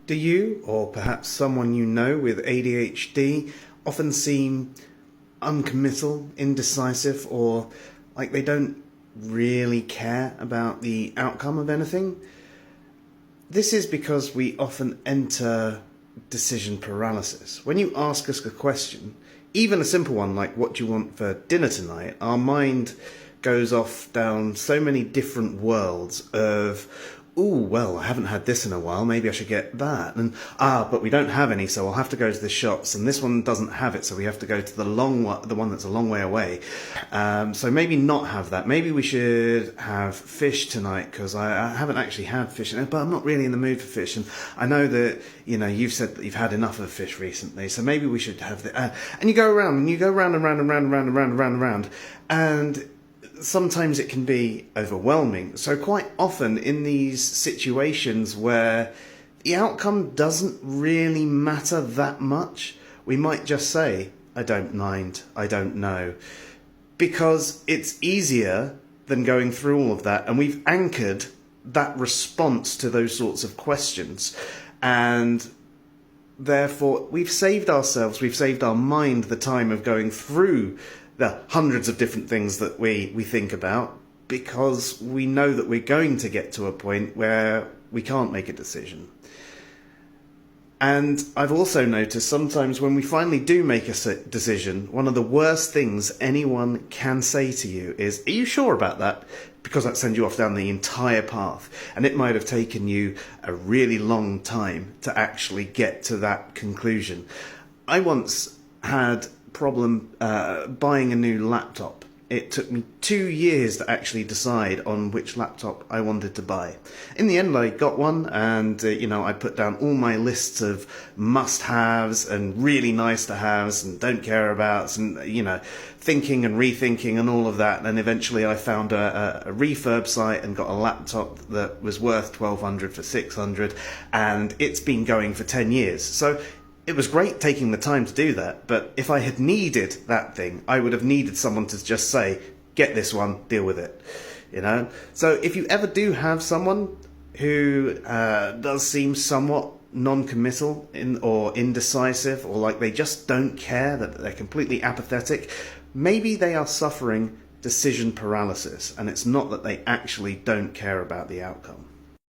Do you, or perhaps someone you know with ADHD, often seem uncommittal, indecisive, or like they don't really care about the outcome of anything? This is because we often enter decision paralysis. When you ask us a question, even a simple one like, what do you want for dinner tonight? Our mind goes off down so many different worlds of, ooh, well, I haven't had this in a while, maybe I should get that. And, but we don't have any, so I'll have to go to the shops. And this one doesn't have it, so we have to go to the one that's a long way away. So maybe not have that. Maybe we should have fish tonight, because I haven't actually had fish, but I'm not really in the mood for fish. And I know that, you've said that you've had enough of fish recently, so maybe we should have the... and you go around, and you go round and round and round and round and round and round and round. And sometimes it can be overwhelming. So quite often in these situations where the outcome doesn't really matter that much, we might just say, I don't mind, I don't know. Because it's easier than going through all of that, and we've anchored that response to those sorts of questions. And therefore, we've saved our mind the time of going through the hundreds of different things that we think about, because we know that we're going to get to a point where we can't make a decision. And I've also noticed sometimes when we finally do make a decision, one of the worst things anyone can say to you is, are you sure about that? Because that sends you off down the entire path. And it might have taken you a really long time to actually get to that conclusion. I once had problem buying a new laptop. It took me 2 years to actually decide on which laptop I wanted to buy. In the end, I got one, and I put down all my lists of must-haves and really nice-to-haves and don't care abouts, and thinking and rethinking and all of that. And eventually, I found a refurb site and got a laptop that was worth $1,200 for $600, and it's been going for 10 years. So it was great taking the time to do that, but if I had needed that thing, I would have needed someone to just say, get this one, deal with it, So if you ever do have someone who does seem somewhat non-committal or indecisive, or like they just don't care, that they're completely apathetic, maybe they are suffering decision paralysis, and it's not that they actually don't care about the outcome.